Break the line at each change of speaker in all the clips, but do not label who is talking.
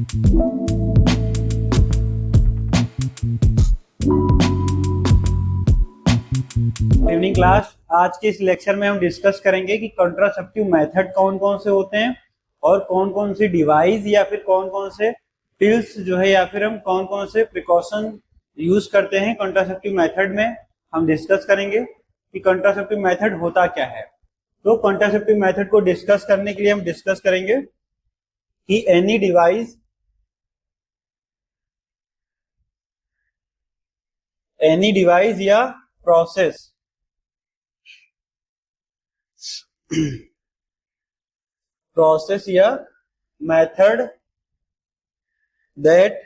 Evening class. आज के इस लेक्चर में हम डिस्कस करेंगे कि कॉन्ट्रासेप्टिव मेथड कौन कौन से होते हैं और कौन कौन सी डिवाइस या फिर कौन कौन से पिल्स जो है या फिर हम कौन कौन से प्रिकॉशन यूज करते हैं कॉन्ट्रासेप्टिव मेथड में। हम डिस्कस करेंगे कि कॉन्ट्रासेप्टिव मेथड होता क्या है। तो कॉन्ट्रासेप्टिव मेथड को डिस्कस करने के लिए हम डिस्कस करेंगे कि एनी डिवाइस या प्रोसेस या method that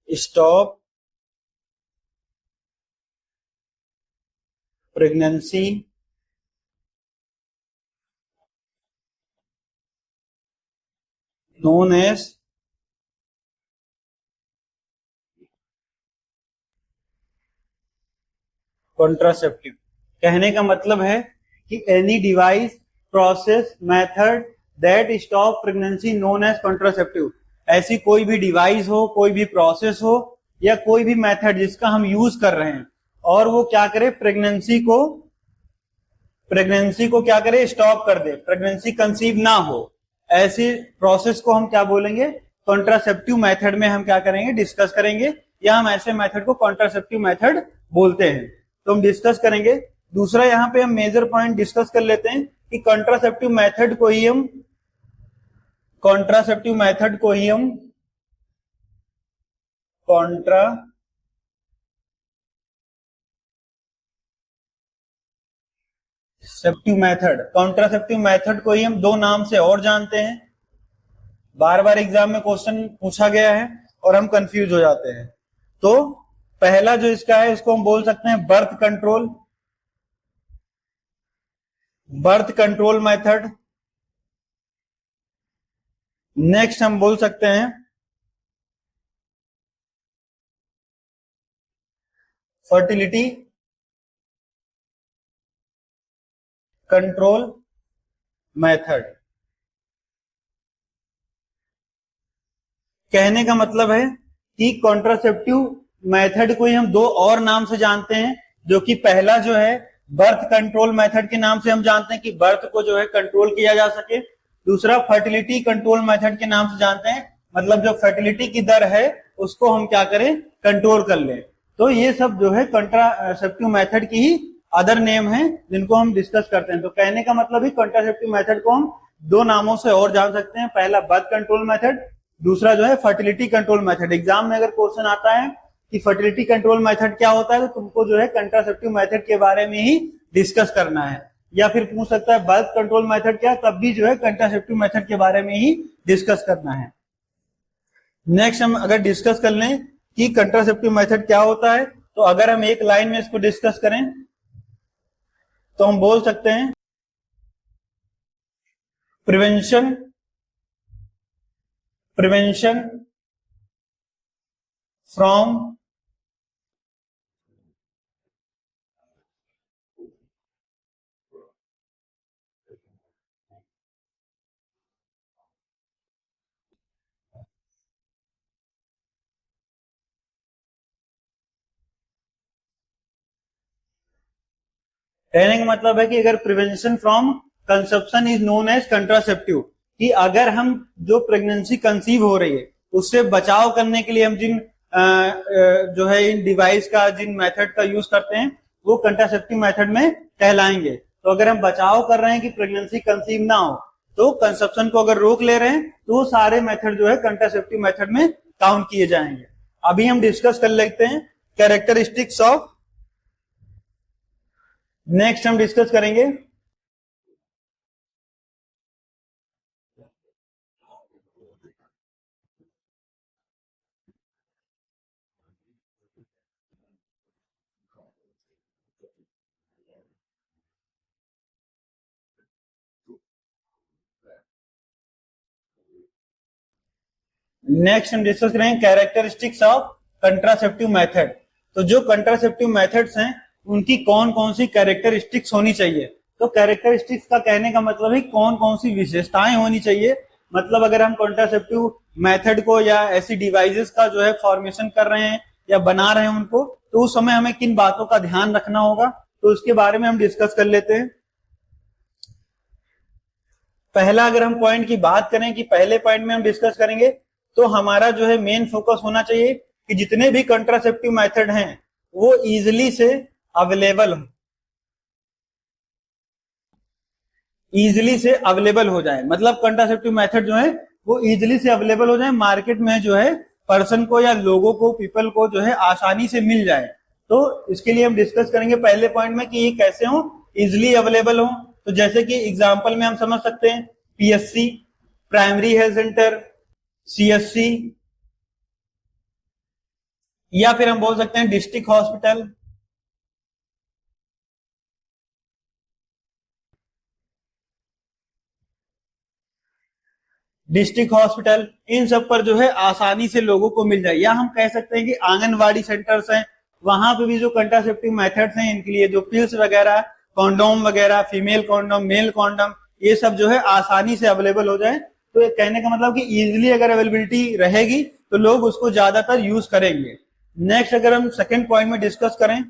stop pregnancy known as contraceptive. कहने का मतलब है कि any device, process, method that stop pregnancy known as contraceptive. ऐसी कोई भी डिवाइस हो, कोई भी प्रोसेस हो या कोई भी मेथड जिसका हम यूज कर रहे हैं और वो क्या करे, प्रेगनेंसी को क्या करे, स्टॉप कर दे, प्रेगनेंसी कंसीव ना हो, ऐसी प्रोसेस को हम क्या बोलेंगे, कॉन्ट्रासेप्टिव मेथड में हम क्या करेंगे, डिस्कस करेंगे, या हम ऐसे मेथड को कॉन्ट्रासेप्टिव मेथड बोलते हैं। तो हम डिस्कस करेंगे। दूसरा यहां पे हम मेजर पॉइंट डिस्कस कर लेते हैं कि कॉन्ट्रासेप्टिव मेथड को ही हम कॉन्ट्रासेप्टिव मेथड को ही हम दो नाम से और जानते हैं। बार बार एग्जाम में क्वेश्चन पूछा गया है और हम कंफ्यूज हो जाते हैं। तो पहला जो इसका है इसको हम बोल सकते हैं बर्थ कंट्रोल मेथड। नेक्स्ट हम बोल सकते हैं फर्टिलिटी कंट्रोल मेथड। कहने का मतलब है कि कॉन्ट्रासेप्टिव मेथड को ही हम दो और नाम से जानते हैं, जो कि पहला जो है बर्थ कंट्रोल मेथड के नाम से हम जानते हैं कि बर्थ को जो है कंट्रोल किया जा सके। दूसरा फर्टिलिटी कंट्रोल मेथड के नाम से जानते हैं, मतलब जो फर्टिलिटी की दर है उसको हम क्या करें, कंट्रोल कर लें। तो ये सब जो है कॉन्ट्रासेप्टिव मेथड की ही अदर नेम है जिनको हम डिस्कस करते हैं। तो कहने का मतलब ही कॉन्ट्रासेप्टिव मेथड को हम दो नामों से और जान सकते हैं, पहला बर्थ कंट्रोल मेथड, दूसरा जो है फर्टिलिटी कंट्रोल मेथड। एग्जाम में अगर क्वेश्चन आता है कि फर्टिलिटी कंट्रोल मेथड क्या होता है तो तुमको जो है कॉन्ट्रासेप्टिव मेथड के बारे में ही डिस्कस करना है, या फिर पूछ सकता है बर्थ कंट्रोल मेथड क्या, तब भी जो है कॉन्ट्रासेप्टिव मेथड के बारे में ही डिस्कस करना है। नेक्स्ट हम अगर डिस्कस कर लें कि कॉन्ट्रासेप्टिव मेथड क्या होता है, तो अगर हम एक लाइन में इसको डिस्कस करें तो हम बोल सकते हैं प्रिवेंशन फ्रॉम कहने का मतलब है कि अगर prevention from conception is known as contraceptive, कि अगर हम जो प्रेगनेंसी कंसीव हो रही है उससे बचाव करने के लिए हम जिन जो है इन डिवाइस का, जिन मेथड का यूज करते हैं वो कंट्रासेप्टिव मेथड में कहलाएंगे। तो अगर हम बचाव कर रहे हैं कि प्रेगनेंसी कंसीव ना हो, तो कंसेप्शन को अगर रोक ले रहे हैं तो वो सारे मेथड जो है कंट्रासेप्टिव मेथड में काउंट किए जाएंगे। अभी हम डिस्कस कर लेते हैं कैरेक्टरिस्टिक्स ऑफ। नेक्स्ट हम डिस्कस करेंगे करेंगे कैरेक्टरिस्टिक्स ऑफ कंट्रासेप्टिव मेथड। तो जो कंट्रासेप्टिव मेथड्स हैं उनकी कौन कौन सी कैरेक्टरिस्टिक्स होनी चाहिए, तो कैरेक्टरिस्टिक्स का कहने का मतलब है कौन कौन सी विशेषताएं होनी चाहिए, मतलब अगर हम कॉन्ट्रासेप्टिव मेथड को या ऐसी डिवाइसेस का जो है फॉर्मेशन कर रहे हैं या बना रहे हैं उनको, तो उस समय हमें किन बातों का ध्यान रखना होगा, तो उसके बारे में हम डिस्कस कर लेते हैं। पहला अगर हम पॉइंट की बात करें कि पहले पॉइंट में हम डिस्कस करेंगे, तो हमारा जो है मेन फोकस होना चाहिए कि जितने भी कॉन्ट्रासेप्टिव मेथड हैं वो इजिली से अवेलेबल हो, इजिली से अवेलेबल हो जाए, मतलब कॉन्ट्रासेप्टिव मेथड जो है वो इजिली से अवेलेबल हो जाए, मार्केट में जो है पर्सन को या लोगों को, पीपल को जो है आसानी से मिल जाए। तो इसके लिए हम डिस्कस करेंगे पहले पॉइंट में कि ये कैसे हो, इजिली अवेलेबल हो। तो जैसे कि एग्जांपल में हम समझ सकते हैं PHC, primary health centre, CHC, या फिर हम बोल सकते हैं डिस्ट्रिक्ट हॉस्पिटल, डिस्ट्रिक्ट हॉस्पिटल, इन सब पर जो है आसानी से लोगों को मिल जाए। या हम कह सकते हैं कि आंगनवाड़ी सेंटर्स हैं, वहां पे भी जो कंट्रासेप्टिव मेथड्स हैं इनके लिए जो पिल्स वगैरह, कॉन्डोम वगैरह, फीमेल कॉन्डोम, मेल कॉन्डोम, ये सब जो है आसानी से अवेलेबल हो जाए। तो कहने का मतलब कि इजिली अगर अवेलेबिलिटी रहेगी तो लोग उसको ज्यादातर यूज करेंगे। नेक्स्ट अगर हम सेकेंड पॉइंट में डिस्कस करें,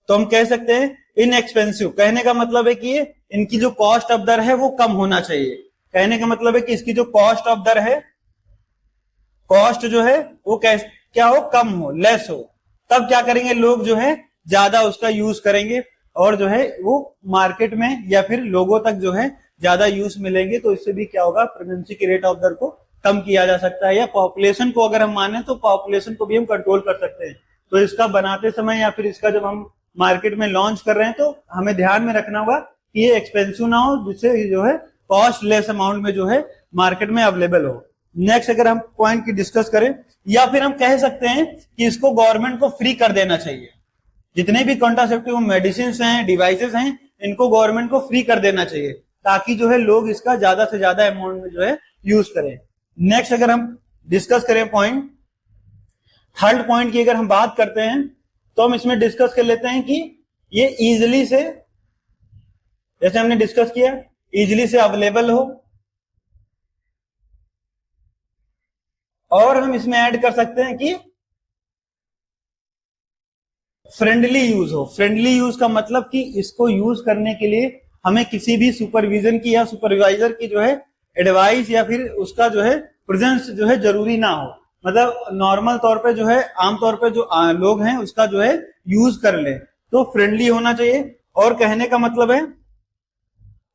तो हम कह सकते हैं इनएक्सपेंसिव। कहने का मतलब है कि इनकी जो कॉस्ट ऑफ दर है वो कम होना चाहिए। कहने का मतलब है कि इसकी जो कॉस्ट ऑफ दर है, कॉस्ट जो है वो क्या हो, कम हो, लेस हो। तब क्या करेंगे लोग जो है ज्यादा उसका यूज करेंगे और जो है वो मार्केट में या फिर लोगों तक जो है ज्यादा यूज मिलेंगे। तो इससे भी क्या होगा, प्रेगनेंसी के रेट ऑफ दर को कम किया जा सकता है। या पॉपुलेशन को अगर हम माने तो पॉपुलेशन को भी हम कंट्रोल कर सकते हैं। तो इसका बनाते समय या फिर इसका जब हम मार्केट में लॉन्च कर रहे हैं तो हमें ध्यान में रखना होगा कि ये एक्सपेंसिव ना हो, जिससे जो है कॉस्ट लेस अमाउंट में जो है मार्केट में अवेलेबल हो। नेक्स्ट अगर हम पॉइंट की डिस्कस करें, या फिर हम कह सकते हैं कि इसको गवर्नमेंट को फ्री कर देना चाहिए। जितने भी कॉन्ट्रासेप्टिव मेडिसिन हैं, डिवाइसेस हैं, इनको गवर्नमेंट को फ्री कर देना चाहिए ताकि जो है लोग इसका ज्यादा से ज्यादा अमाउंट में जो है यूज करें। नेक्स्ट अगर हम डिस्कस करें पॉइंट, थर्ड पॉइंट की अगर हम बात करते हैं तो हम इसमें डिस्कस कर लेते हैं कि ये इजिली से, जैसे हमने डिस्कस किया, इजिली से अवेलेबल हो, और हम इसमें ऐड कर सकते हैं कि फ्रेंडली यूज हो। फ्रेंडली यूज का मतलब कि इसको यूज करने के लिए हमें किसी भी सुपरविजन की या सुपरवाइजर की जो है एडवाइस या फिर उसका जो है प्रेजेंस जो है जरूरी ना हो। मतलब नॉर्मल तौर पे जो है, आमतौर पे जो लोग हैं उसका जो है यूज कर ले, तो फ्रेंडली होना चाहिए। और कहने का मतलब है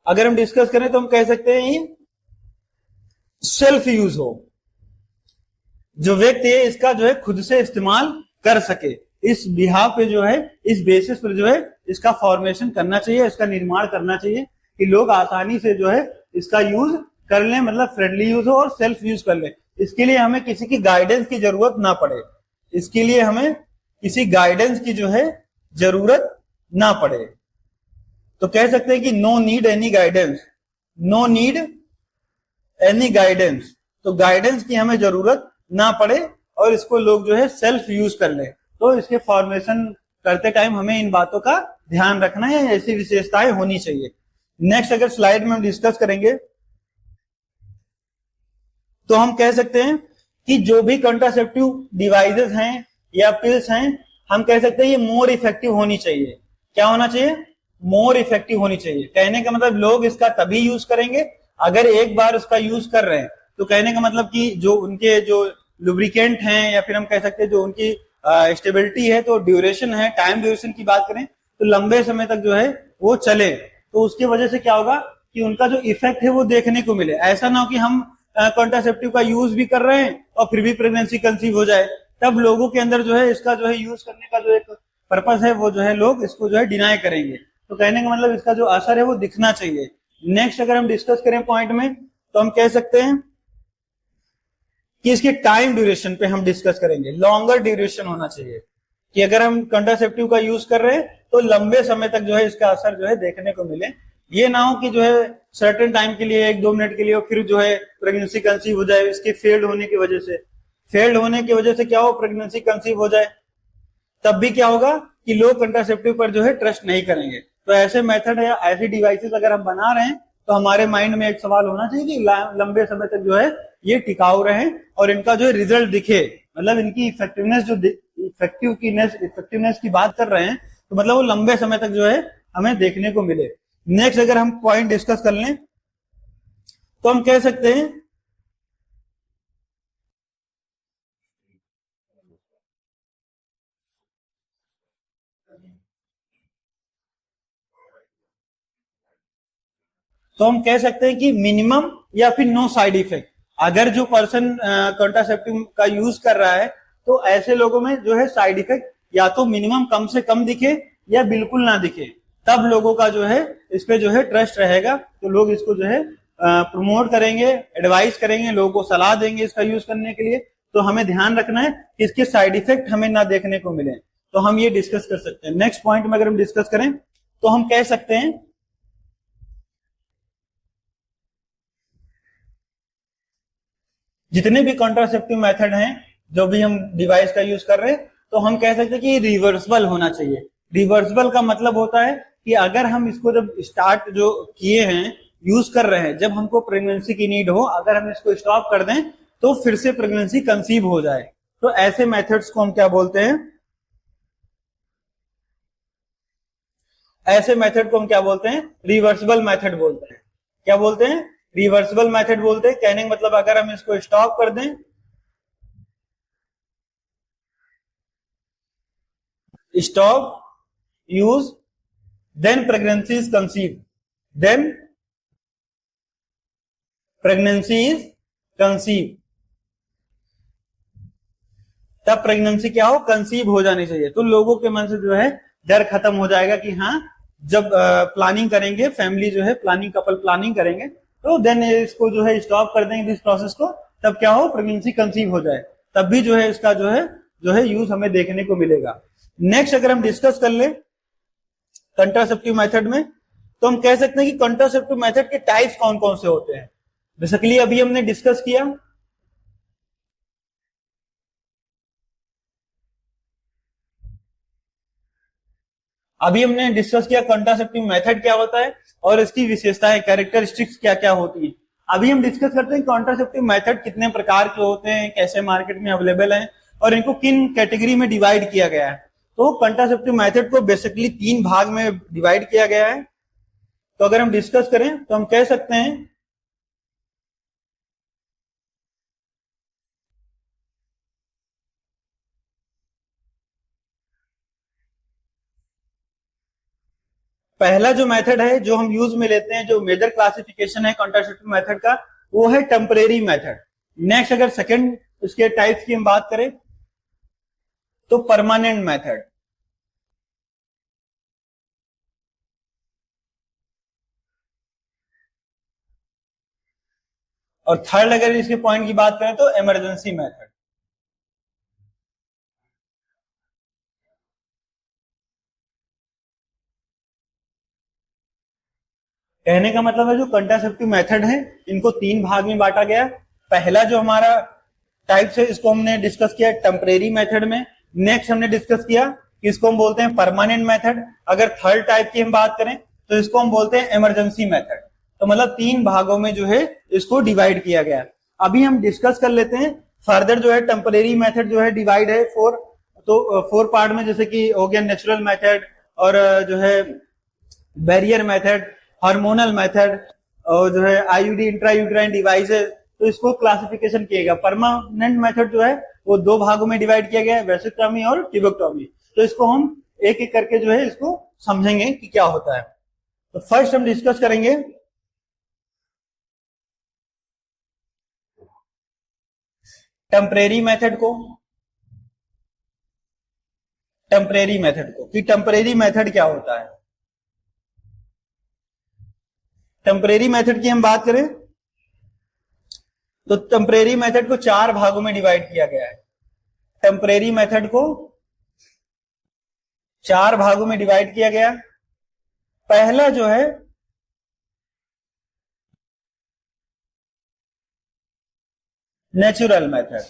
अगर हम डिस्कस करें तो हम कह सकते हैं ये सेल्फ यूज हो, जो व्यक्ति है इसका जो है खुद से इस्तेमाल कर सके। इस बिहाव पे जो है, इस बेसिस पर जो है इसका फॉर्मेशन करना चाहिए, इसका निर्माण करना चाहिए कि लोग आसानी से जो है इसका यूज कर लें, मतलब फ्रेंडली यूज हो और सेल्फ यूज कर लें। इसके लिए हमें किसी की गाइडेंस की जरूरत ना पड़े, इसके लिए हमें किसी गाइडेंस की जो है जरूरत ना पड़े। तो कह सकते हैं कि no need any guidance, no need any guidance. तो गाइडेंस की हमें जरूरत ना पड़े और इसको लोग जो है सेल्फ यूज कर ले। तो इसके फॉर्मेशन करते टाइम हमें इन बातों का ध्यान रखना है, ऐसी विशेषताएं होनी चाहिए। नेक्स्ट अगर स्लाइड में हम डिस्कस करेंगे तो हम कह सकते हैं कि जो भी कॉन्ट्रासेप्टिव डिवाइसेस हैं या पिल्स हैं, हम कह सकते हैं ये मोर इफेक्टिव होनी चाहिए। क्या होना चाहिए? मोर इफेक्टिव होनी चाहिए। कहने का मतलब लोग इसका तभी यूज करेंगे अगर एक बार उसका यूज कर रहे हैं। तो कहने का मतलब कि जो उनके जो लुब्रिकेंट हैं या फिर हम कह सकते हैं जो उनकी स्टेबिलिटी है, तो ड्यूरेशन है, टाइम ड्यूरेशन की बात करें तो लंबे समय तक जो है वो चले, तो उसकी वजह से क्या होगा कि उनका जो इफेक्ट है वो देखने को मिले। ऐसा ना हो कि हम कॉन्ट्रासेप्टिव का यूज भी कर रहे हैं और फिर भी प्रेगनेंसी कंसीव हो जाए, तब लोगों के अंदर जो है इसका जो है यूज करने का जो एक पर्पस है वो जो है लोग इसको जो है डिनाई करेंगे। तो कहने का मतलब इसका जो असर है वो दिखना चाहिए। नेक्स्ट अगर हम डिस्कस करें पॉइंट में तो हम कह सकते हैं कि इसके टाइम ड्यूरेशन पे हम डिस्कस करेंगे। लॉन्गर ड्यूरेशन होना चाहिए कि अगर हम कॉन्ट्रासेप्टिव का यूज कर रहे हैं तो लंबे समय तक जो है इसका असर जो है देखने को मिले। ये ना हो कि जो है सर्टेन टाइम के लिए 1-2 मिनट के लिए फिर जो है प्रेगनेंसी कंसीव हो जाए इसके फेल्ड होने की वजह से क्या हो प्रेगनेंसी कंसीव हो जाए, तब भी क्या होगा कि लोग कंट्रासेप्टिव पर जो है ट्रस्ट नहीं करेंगे। तो ऐसे मेथड या ऐसी डिवाइसेस अगर हम बना रहे हैं तो हमारे माइंड में एक सवाल होना चाहिए कि लंबे समय तक जो है ये टिकाऊ रहे और इनका जो है रिजल्ट दिखे, मतलब इनकी इफेक्टिवनेस जो इफेक्टिवनेस की बात कर रहे हैं तो मतलब वो लंबे समय तक जो है हमें देखने को मिले। नेक्स्ट अगर हम पॉइंट डिस्कस कर लें तो हम कह सकते हैं कि मिनिमम या फिर नो साइड इफेक्ट। अगर जो पर्सन कॉन्ट्रासेप्टिव का यूज कर रहा है तो ऐसे लोगों में जो है साइड इफेक्ट या तो मिनिमम कम से कम दिखे या बिल्कुल ना दिखे, तब लोगों का जो है इस पे जो है ट्रस्ट रहेगा। तो लोग इसको जो है प्रमोट करेंगे, एडवाइस करेंगे, लोगों को सलाह देंगे इसका यूज करने के लिए। तो हमें ध्यान रखना है कि इसके साइड इफेक्ट हमें ना देखने को मिले। तो हम ये डिस्कस कर सकते हैं। नेक्स्ट पॉइंट में अगर हम डिस्कस करें तो हम कह सकते हैं जितने भी कॉन्ट्रासेप्टिव मेथड हैं जो भी हम डिवाइस का यूज कर रहे हैं तो हम कह सकते हैं कि रिवर्सिबल होना चाहिए। रिवर्सिबल का मतलब होता है कि अगर हम इसको जब स्टार्ट जो किए हैं यूज कर रहे हैं, जब हमको प्रेगनेंसी की नीड हो, अगर हम इसको स्टॉप कर दें तो फिर से प्रेगनेंसी कंसीव हो जाए, तो ऐसे मेथड्स को हम क्या बोलते हैं, ऐसे मेथड को हम क्या बोलते हैं, रिवर्सिबल मेथड बोलते हैं। क्या बोलते हैं, रिवर्सिबल मेथड बोलते हैं। कहने का मतलब अगर हम इसको स्टॉप कर दें, stop use, then pregnancy is conceive, then pregnancy is conceive, तब प्रेगनेंसी क्या हो, कंसीव हो जानी चाहिए। तो लोगों के मन से जो है डर खत्म हो जाएगा कि हाँ जब प्लानिंग करेंगे, फैमिली जो है प्लानिंग, कपल प्लानिंग करेंगे तो देन इसको जो है स्टॉप कर देंगे इस प्रोसेस को, तब क्या हो प्रेगनेंसी कंसीव हो जाए, तब भी जो है इसका जो है यूज हमें देखने को मिलेगा। नेक्स्ट अगर हम डिस्कस कर ले कंट्रासेप्टिव मेथड में तो हम कह सकते हैं कि कंट्रासेप्टिव मेथड के टाइप्स कौन कौन से होते हैं। बेसिकली अभी हमने डिस्कस किया, कंट्रासेप्टिव मेथड क्या होता है और इसकी विशेषताएं, कैरेक्टरिस्टिक्स क्या क्या होती है। अभी हम डिस्कस करते हैं कंट्रासेप्टिव मेथड कितने प्रकार के होते हैं, कैसे मार्केट में अवेलेबल हैं और इनको किन कैटेगरी में डिवाइड किया गया है। तो कंट्रासेप्टिव मेथड को बेसिकली 3 भाग में डिवाइड किया गया है। तो अगर हम डिस्कस करें तो हम कह सकते हैं पहला जो मेथड है जो हम यूज में लेते हैं, जो मेजर क्लासिफिकेशन है कंट्रासेप्टिव मेथड का, वो है टेम्परेरी मेथड। नेक्स्ट अगर सेकंड इसके टाइप्स की हम बात करें तो परमानेंट मेथड, और थर्ड अगर इसके पॉइंट की बात करें तो इमरजेंसी मेथड। कहने का मतलब है जो कंट्रासेप्टिव मेथड है इनको 3 भाग में बांटा गया। पहला जो हमारा टाइप्स है इसको हमने डिस्कस किया टेम्परेरी मेथड में। नेक्स्ट हमने डिस्कस किया कि इसको हम बोलते हैं परमानेंट मेथड। अगर थर्ड टाइप की हम बात करें तो इसको हम बोलते हैं इमरजेंसी मेथड। तो मतलब 3 भागों में जो है इसको डिवाइड किया गया। अभी हम डिस्कस कर लेते हैं फर्दर जो है टेम्परेरी मेथड जो है डिवाइड है 4 पार्ट में, जैसे कि हो गया नेचुरल मेथड और जो है बैरियर मेथड, हार्मोनल मेथड और जो है आईयूडी इंट्रायूट्राइन डिवाइसेस। तो इसको क्लासिफिकेशन किया गया। परमानेंट मेथड जो है वो 2 भागों में डिवाइड किया गया है, वेसिक्टॉमी और ट्यूबेक्टॉमी। तो इसको हम एक एक करके जो है इसको समझेंगे कि क्या होता है। तो फर्स्ट हम डिस्कस करेंगे टेम्परेरी मेथड को कि टेम्परेरी मेथड क्या होता है। टेम्परेरी मेथड की हम बात करें तो टेम्परेरी मेथड को 4 भागों में डिवाइड किया गया है। टेम्परेरी मेथड को 4 भागों में डिवाइड किया गया। पहला जो है नेचुरल मेथड।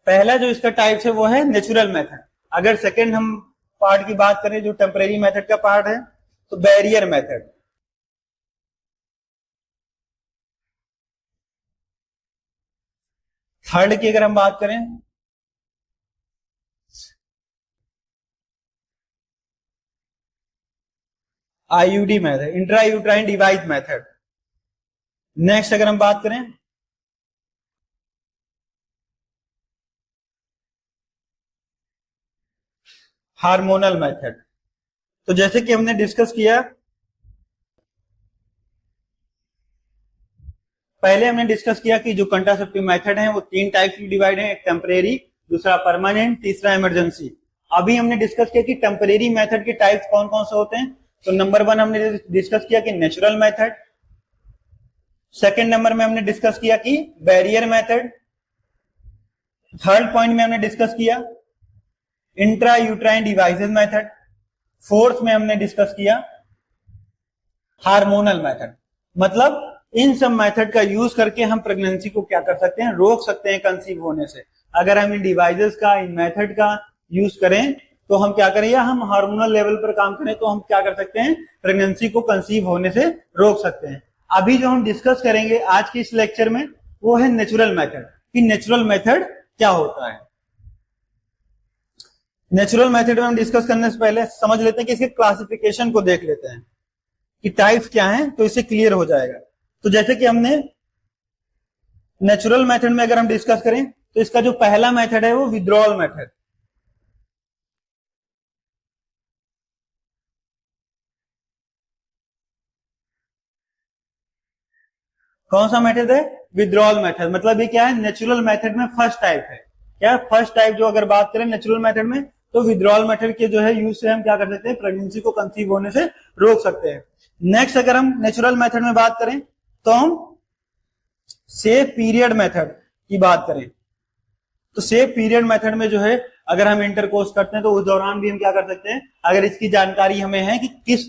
पहला जो इसका टाइप है वो है नेचुरल मेथड। अगर सेकंड हम पार्ट की बात करें जो टेम्परेरी मेथड का पार्ट है तो बैरियर मेथड। थर्ड की अगर हम बात करें IUD method, intra uterine device method. Next अगर हम बात करें हार्मोनल मेथड। तो जैसे कि हमने डिस्कस किया, पहले हमने डिस्कस किया कि जो कंट्रासेप्टिव मेथड है वो तीन टाइप्स में डिवाइड है, एक टेम्परेरी, दूसरा परमानेंट, तीसरा इमरजेंसी। अभी हमने डिस्कस किया कि टेम्परेरी मेथड के टाइप्स कौन कौन से होते हैं। तो नंबर 1 हमने डिस्कस किया कि नेचुरल मेथड। सेकेंड नंबर में हमने डिस्कस किया कि बैरियर मेथड। थर्ड पॉइंट में हमने डिस्कस किया intra uterine devices method. Fourth में हमने डिस्कस किया हार्मोनल मेथड। मतलब इन सब मेथड का यूज करके हम प्रेगनेंसी को क्या कर सकते हैं, रोक सकते हैं कंसीव होने से। अगर हम इन डिवाइसेस का, इन मेथड का यूज करें तो हम क्या करें, या हम हार्मोनल लेवल पर काम करें तो हम क्या कर सकते हैं, प्रेगनेंसी को कंसीव होने से रोक सकते हैं। अभी जो हम डिस्कस करेंगे आज के इस लेक्चर में वो है नेचुरल मेथड, कि नेचुरल मेथड क्या होता है। नेचुरल मेथड में हम डिस्कस करने से पहले समझ लेते हैं कि इसके क्लासिफिकेशन को देख लेते हैं कि टाइप्स क्या हैं, तो इससे क्लियर हो जाएगा। तो जैसे कि हमने नेचुरल मेथड में अगर हम डिस्कस करें तो इसका जो पहला मेथड है वो विथड्रॉल मेथड। कौन सा मेथड है, विथड्रॉल मेथड। मतलब ये क्या है, नेचुरल मेथड में फर्स्ट टाइप है। क्या फर्स्ट टाइप जो अगर बात करें नेचुरल मेथड में, तो विथड्रॉल मेथड के जो है यूज से हम क्या कर सकते हैं, प्रेगनेंसी को कंसीव होने से रोक सकते हैं। नेक्स्ट अगर हम नेचुरल मेथड में बात करें तो हम सेफ पीरियड मेथड की बात करें तो सेफ पीरियड मेथड में जो है अगर हम इंटरकोर्स करते हैं तो उस दौरान भी हम क्या कर सकते हैं, अगर इसकी जानकारी हमें है कि किस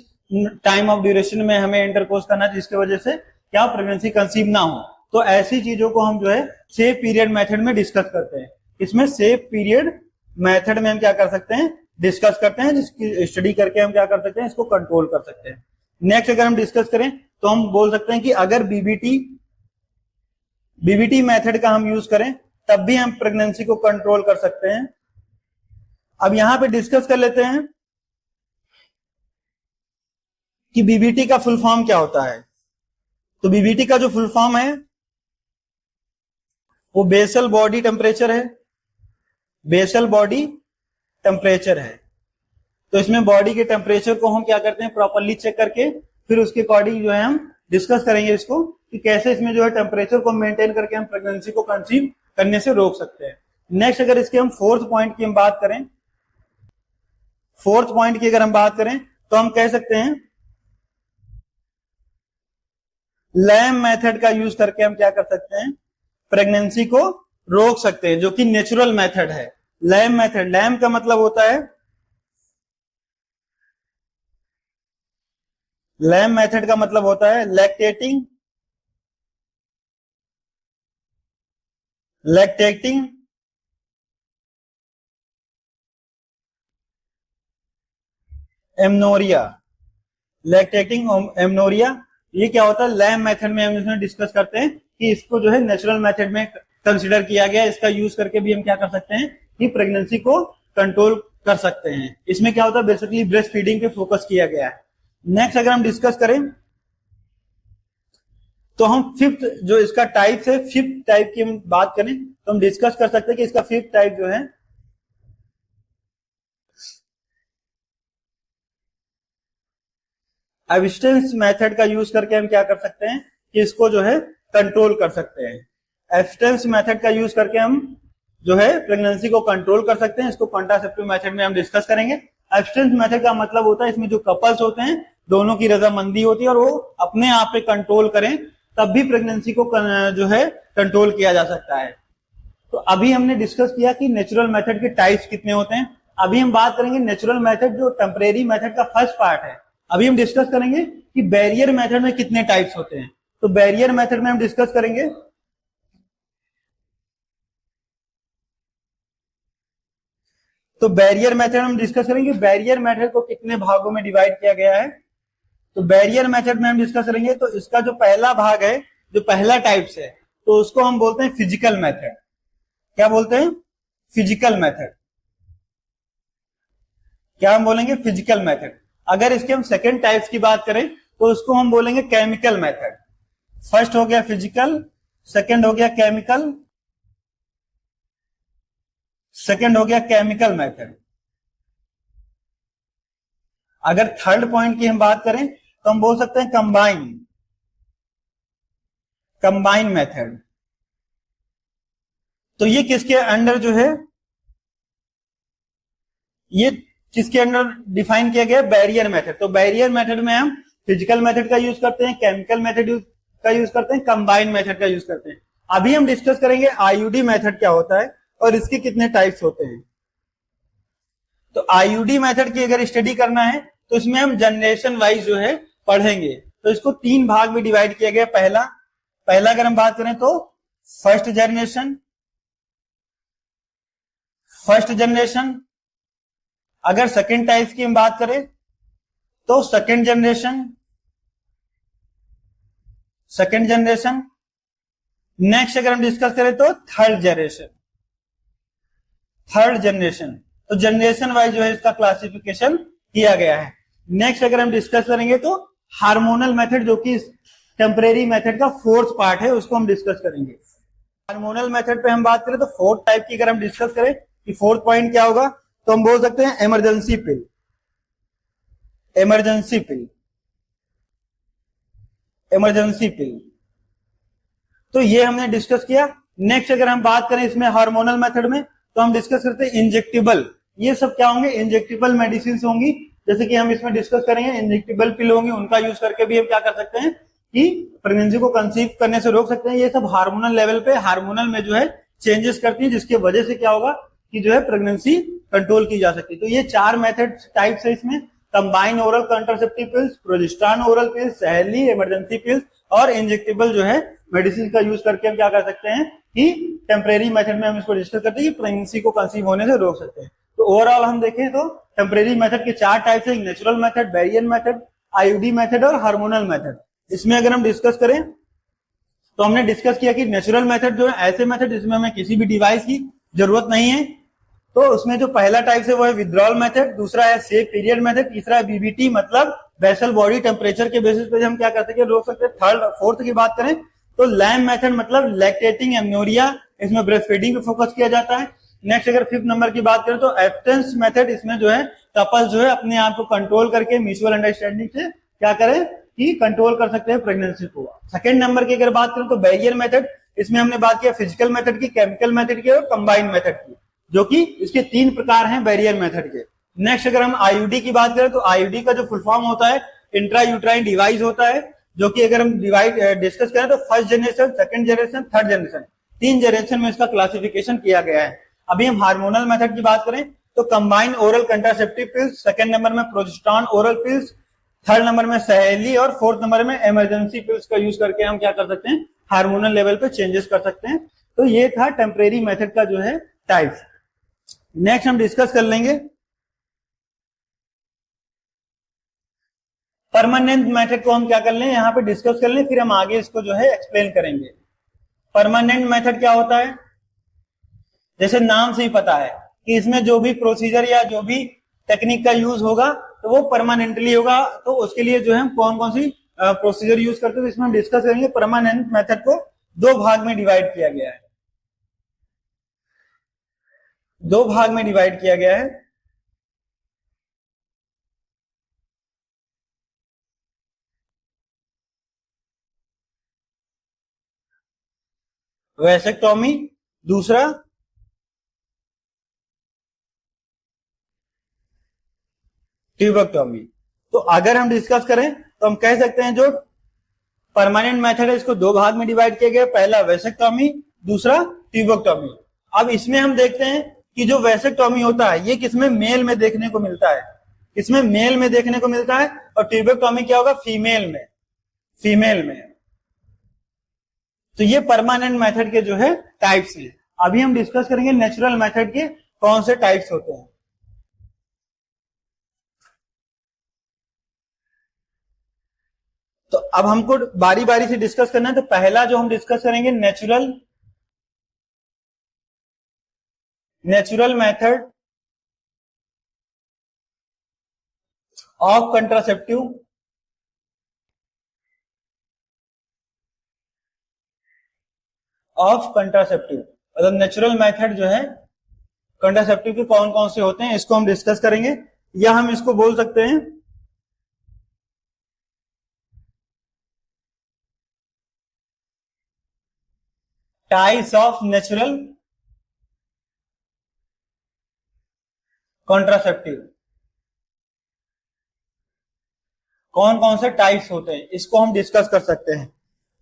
टाइम ऑफ ड्यूरेशन में हमें इंटरकोर्स करना है जिसकी वजह से क्या प्रेगनेंसी कंसीव ना हो, तो ऐसी चीजों को हम जो है सेफ पीरियड मेथड में डिस्कस करते हैं। इसमें सेफ पीरियड मेथड में हम क्या कर सकते हैं, डिस्कस करते हैं, जिसकी स्टडी करके हम क्या कर सकते हैं, इसको कंट्रोल कर सकते हैं। नेक्स्ट अगर हम डिस्कस करें तो हम बोल सकते हैं कि अगर बीबीटी मेथड का हम यूज करें तब भी हम प्रेगनेंसी को कंट्रोल कर सकते हैं। अब यहां पे डिस्कस कर लेते हैं कि बीबीटी का फुल फॉर्म क्या होता है। तो बीबीटी का जो फुल फॉर्म है वो बेसल बॉडी टेम्परेचर है। बेसल बॉडी टेम्परेचर है। तो इसमें बॉडी के टेम्परेचर को हम क्या करते हैं, प्रॉपरली चेक करके फिर उसके अकॉर्डिंग जो है हम डिस्कस करेंगे इसको कि कैसे इसमें जो है टेम्परेचर को मेंटेन करके हम प्रेगनेंसी को कंसीव करने से रोक सकते हैं। नेक्स्ट अगर इसके हम फोर्थ पॉइंट की हम बात करें, फोर्थ पॉइंट की अगर हम बात करें तो हम कह सकते हैं लैम मेथड का यूज करके हम क्या कर सकते हैं, प्रेगनेंसी को रोक सकते हैं, जो कि नेचुरल मेथड है। लैम मेथड, लैम का मतलब होता है, लैम मेथड का मतलब होता है लैक्टेटिंग एमनोरिया। लैक्टेटिंग एमनोरिया, ये क्या होता है, लैम मेथड में हम इसमें डिस्कस करते हैं कि इसको जो है नेचुरल मेथड में कंसीडर किया गया। इसका यूज करके भी हम क्या कर सकते हैं कि प्रेगनेंसी को कंट्रोल कर सकते हैं। इसमें क्या होता है, बेसिकली ब्रेस्ट फीडिंग पे फोकस किया गया है। नेक्स्ट अगर हम डिस्कस करें तो हम फिफ्थ जो इसका टाइप है, फिफ्थ टाइप की हम बात करें तो हम डिस्कस कर सकते हैं कि इसका फिफ्थ टाइप जो है एब्स्टेंस मेथड का यूज करके हम क्या कर सकते हैं कि इसको जो है कंट्रोल कर सकते हैं। एब्स्टेंस मेथड का यूज करके हम जो है प्रेगनेंसी को कंट्रोल कर सकते हैं। इसको कॉन्ट्रासेप्टिव मेथड में हम डिस्कस करेंगे। एब्स्टेंस मेथड का मतलब होता है इसमें जो कपल्स होते हैं दोनों की रजामंदी होती है और वो अपने आप पे कंट्रोल करें, तब भी प्रेगनेंसी को जो है कंट्रोल किया जा सकता है। तो अभी हमने डिस्कस किया कि नेचुरल मेथड के टाइप्स कितने होते हैं। अभी हम बात करेंगे नेचुरल मेथड जो टेम्परेरी मेथड का फर्स्ट पार्ट है। अभी हम डिस्कस करेंगे कि बैरियर मेथड में कितने टाइप्स होते हैं। तो बैरियर मेथड में हम डिस्कस करेंगे तो बैरियर मेथड हम डिस्कस करेंगे। बैरियर मेथड को कितने भागों में डिवाइड किया गया है, तो बैरियर मेथड में हम डिस्कस करेंगे। तो इसका जो पहला भाग है, जो पहला टाइप्स है, तो उसको हम बोलते हैं फिजिकल मेथड। क्या बोलते हैं? Physical method. क्या हम बोलेंगे? Physical method. अगर इसके हम सेकेंड टाइप्स की बात करें तो उसको हम बोलेंगे केमिकल मेथड। फर्स्ट हो गया फिजिकल, सेकेंड हो गया केमिकल, सेकेंड हो गया केमिकल मेथड। अगर थर्ड पॉइंट की हम बात करें तो हम बोल सकते हैं कंबाइन मेथड। तो ये किसके अंडर जो है, ये किसके अंडर डिफाइन किया गया? Barrier method. तो बैरियर मेथड में हम फिजिकल मेथड का यूज करते हैं, केमिकल मेथड का यूज करते हैं, कंबाइन मेथड का यूज करते हैं। अभी हम डिस्कस करेंगे आईयूडी मेथड क्या होता है और इसके कितने टाइप्स होते हैं। तो आईयूडी मेथड की अगर स्टडी करना है तो इसमें हम जनरेशन वाइज जो है पढ़ेंगे। तो इसको तीन भाग में डिवाइड किया गया। पहला अगर हम बात करें तो फर्स्ट जनरेशन। अगर सेकेंड टाइप की हम बात करें तो सेकेंड जनरेशन। नेक्स्ट अगर हम डिस्कस करें तो थर्ड जनरेशन। तो जनरेशन वाइज जो है इसका क्लासिफिकेशन किया गया है। नेक्स्ट अगर हम डिस्कस करेंगे तो हार्मोनल मेथड, जो कि टेम्परेरी मेथड का फोर्थ पार्ट है, उसको हम डिस्कस करेंगे। हार्मोनल मेथड पे हम बात करें तो फोर्थ टाइप की अगर हम डिस्कस करें कि फोर्थ पॉइंट क्या होगा, तो हम बोल सकते हैं इमरजेंसी पिल। तो ये हमने डिस्कस किया। नेक्स्ट अगर हम बात करें इसमें हार्मोनल मेथड में तो हम डिस्कस करते हैं इंजेक्टेबल। ये सब क्या होंगे? इंजेक्टेबल मेडिसिन होंगी। जैसे कि हम इसमें डिस्कस करेंगे इंजेक्टेबल पिल होंगी, उनका यूज करके भी हम क्या कर सकते हैं कि प्रेगनेंसी को कंसीव करने से रोक सकते हैं। ये सब हार्मोनल लेवल पे, हार्मोनल में जो है चेंजेस करती है, जिसकी वजह से क्या होगा कि जो है प्रेगनेंसी कंट्रोल की जा सकती है। तो ये चार मेथड टाइप्स है इसमें: combine oral contraceptive pills, progesterone oral pills, सहेली इमरजेंसी पिल्स और इंजेक्टेबल जो है मेडिसिन का यूज करके हम क्या कर सकते हैं कि टेम्परेरी मेथड में हम इसको डिस्कस करते हैं कि प्रेगनेंसी को कंसीव होने से रोक सकते हैं। तो ओवरऑल हम देखें तो टेम्परेरी मेथड के चार टाइप्स है: natural method, barrier method, IUD method और हार्मोनल मेथड। इसमें अगर हम डिस्कस करें तो हमने डिस्कस किया कि नेचुरल मेथड जो है ऐसे मेथड जिसमें हमें किसी भी डिवाइस की जरूरत नहीं है। तो उसमें जो पहला टाइप है वो है विथड्रॉल मेथड, दूसरा है सेफ पीरियड मेथड, तीसरा है बीबीटी मतलब बेसल बॉडी टेम्परेचर के बेसिस पे हम क्या कर सकते हैं, रोक सकते हैं। थर्ड फोर्थ की बात करें तो लैम मेथड मतलब लैक्टेटिंग एमनोरिया, इसमें ब्रेस्ट फीडिंग पे फोकस किया जाता है। नेक्स्ट अगर फिफ्थ नंबर की बात करें तो एब्स्टेंस मेथड, इसमें जो है कपल्स जो है अपने आप को कंट्रोल करके म्यूचुअल अंडरस्टैंडिंग से क्या करें कि कंट्रोल कर सकते हैं प्रेगनेंसी को। सेकंड नंबर की अगर बात करें तो बैरियर मेथड, इसमें हमने बात किया फिजिकल मेथड की, केमिकल मेथड की और कंबाइन मेथड की, जो कि इसके तीन प्रकार हैं बैरियर मेथड के। नेक्स्ट अगर हम आईयूडी की बात करें तो आईयूडी का जो फुल फॉर्म होता है इंट्रा यूट्राइन डिवाइस होता है, जो कि अगर हम डिस्कस करें तो first generation, second generation, third generation, तीन जनरेशन में इसका क्लासिफिकेशन किया गया है। अभी हम हार्मोनल मेथड की बात करें तो combine oral contraceptive pills, second number में progesterone oral pills, third number में सहेली और फोर्थ नंबर में इमरजेंसी पिल्स का यूज करके हम क्या कर सकते हैं, हार्मोनल लेवल पे चेंजेस कर सकते हैं। तो ये था टेम्परेरी मेथड का जो है टाइप्स। नेक्स्ट हम डिस्कस कर लेंगे परमानेंट मेथड को। हम क्या कर लें यहाँ पे डिस्कस कर लें, फिर हम आगे इसको जो है एक्सप्लेन करेंगे। परमानेंट मेथड क्या होता है, जैसे नाम से ही पता है कि इसमें जो भी प्रोसीजर या जो भी टेक्निक का यूज होगा तो वो परमानेंटली होगा। तो उसके लिए जो है हम कौन कौन सी प्रोसीजर यूज करते हैं इसमें हम डिस्कस करेंगे। परमानेंट मेथड को दो भाग में डिवाइड किया गया है, दो भाग में डिवाइड किया गया है। वैसेक्टोमी, दूसरा ट्यूबेक्टोमी। तो अगर हम डिस्कस करें तो हम कह सकते हैं जो परमानेंट मेथड है इसको दो भाग में डिवाइड किया गया, पहला वैसेक्टोमी, दूसरा ट्यूबेक्टोमी। अब इसमें हम देखते हैं कि जो वैसेक्टोमी होता है ये किसमें, मेल में देखने को मिलता है, इसमें मेल में देखने को मिलता है, और ट्यूबेक्टोमी क्या होगा, फीमेल में। तो ये परमानेंट मेथड के जो है टाइप्स हैं। अभी हम डिस्कस करेंगे नेचुरल मेथड के कौन से टाइप्स होते हैं। तो अब हमको बारी बारी से डिस्कस करना है। तो पहला जो हम डिस्कस करेंगे नेचुरल मेथड ऑफ कंट्रासेप्टिव मतलब नेचुरल मेथड जो है कंट्रासेप्टिव के कौन कौन से होते हैं, इसको हम डिस्कस करेंगे। या हम इसको बोल सकते हैं टाइप्स ऑफ नेचुरल कॉन्ट्रासेप्टिव। कौन कौन से टाइप्स होते हैं इसको हम डिस्कस कर सकते हैं।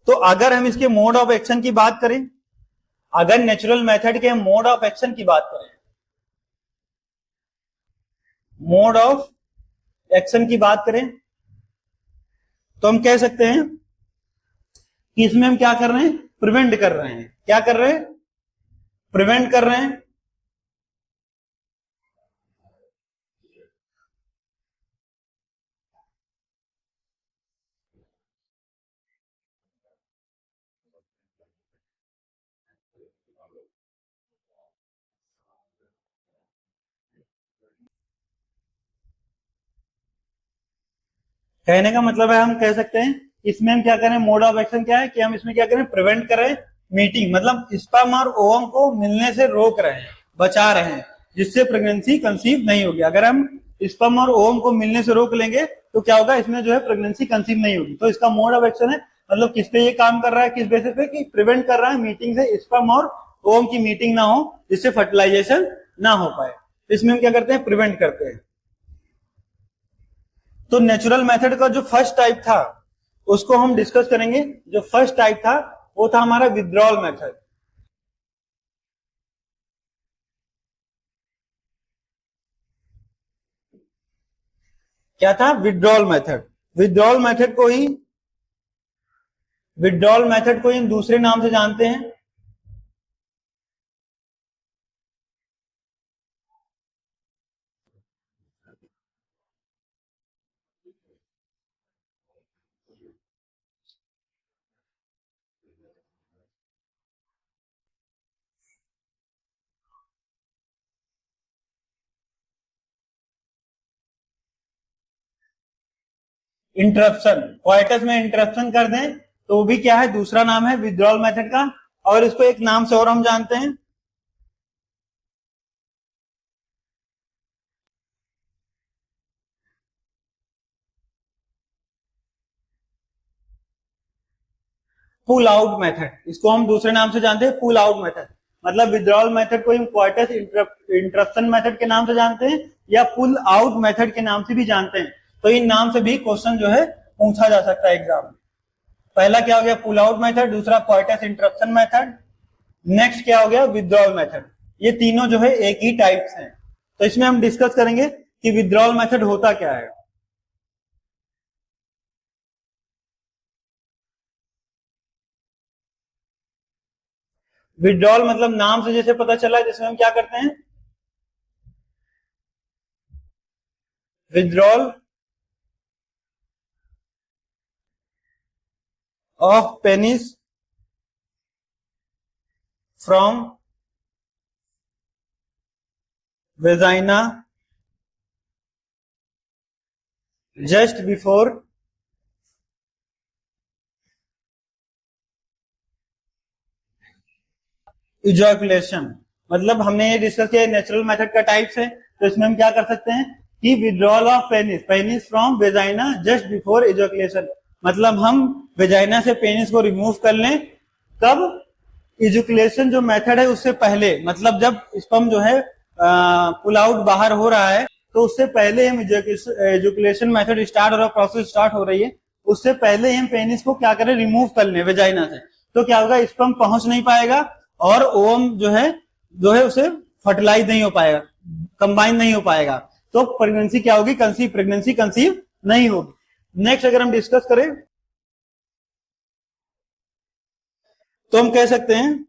तो अगर हम इसके मोड ऑफ एक्शन की बात करें, अगर नेचुरल मेथड के मोड ऑफ एक्शन की बात करें, मोड ऑफ एक्शन की बात करें, तो हम कह सकते हैं कि इसमें हम क्या कर रहे हैं, प्रिवेंट कर रहे हैं। क्या कर रहे हैं, प्रिवेंट कर रहे हैं। कहने का मतलब है हम कह सकते हैं इसमें हम क्या करें, मोड ऑफ एक्शन क्या है कि हम इसमें क्या करें, प्रिवेंट करें मीटिंग, मतलब स्पर्म और ओवम को मिलने से रोक रहे हैं, बचा रहे हैं, जिससे प्रेगनेंसी कंसीव नहीं होगी। अगर हम स्पर्म और ओवम को मिलने से रोक लेंगे तो क्या होगा, इसमें जो है प्रेगनेंसी कंसीव नहीं होगी। तो इसका मोड ऑफ एक्शन है, मतलब किस पे ये काम कर रहा है, किस बेसिस पे, कि प्रिवेंट कर रहा है मीटिंग से, स्पर्म और ओवम की मीटिंग ना हो, जिससे फर्टिलाइजेशन ना हो पाए। इसमें हम क्या करते हैं, प्रिवेंट करते हैं। तो नेचुरल मेथड का जो फर्स्ट टाइप था उसको हम डिस्कस करेंगे। जो फर्स्ट टाइप था वो था हमारा विथड्रॉल मेथड। क्या था, विथड्रॉल मेथड। विथड्रॉल मेथड को ही विथड्रॉल मेथड को ही दूसरे नाम से जानते हैं इंटरप्शन। क्वाइटस में इंटरप्शन कर दें तो वो भी क्या है, दूसरा नाम है विथड्रॉल मेथड का। और इसको एक नाम से और हम जानते हैं, पुल आउट मेथड। इसको हम दूसरे नाम से जानते हैं पुल आउट मेथड। मतलब विथड्रॉल मेथड को हम क्वार्टस इंटरप्शन मेथड के नाम से जानते हैं या पुल आउट मेथड के नाम से भी जानते हैं। तो इन नाम से भी क्वेश्चन जो है पूछा जा सकता है एग्जाम में। पहला क्या हो गया, पुल आउट मेथड, दूसरा क्वार्टस इंटरप्शन मेथड, नेक्स्ट क्या हो गया, विथड्रॉल मेथड। ये तीनों जो है एक ही टाइप्स हैं। तो इसमें हम डिस्कस करेंगे कि विथड्रॉल मेथड होता क्या है। विथड्रॉल मतलब नाम से जैसे पता चला, जिसमें हम क्या करते हैं, withdrawal of penis from vagina just before ejaculation. मतलब हमने ये डिस्कस किया नेचुरल मेथड का टाइप्स है। तो इसमें हम क्या कर सकते हैं कि withdrawal of penis penis from vagina just before ejaculation, मतलब हम वेजाइना से पेनिस को रिमूव कर लें कब, इजैकुलेशन जो मेथड है उससे पहले, मतलब जब स्पर्म जो है पुल आउट बाहर हो रहा है तो उससे पहले हम इजैकुलेशन मेथड स्टार्ट हो रहा है, प्रोसेस स्टार्ट हो रही है, उससे पहले हम पेनिस को क्या करें, रिमूव कर लें वेजाइना से। तो क्या होगा, स्पर्म पहुंच नहीं पाएगा और ओवम जो है उसे फर्टिलाइज नहीं हो पाएगा, कंबाइन नहीं हो पाएगा। तो प्रेगनेंसी क्या होगी, प्रेगनेंसी कंसीव नहीं होगी। नेक्स्ट अगर हम डिस्कस करें तो हम कह सकते हैं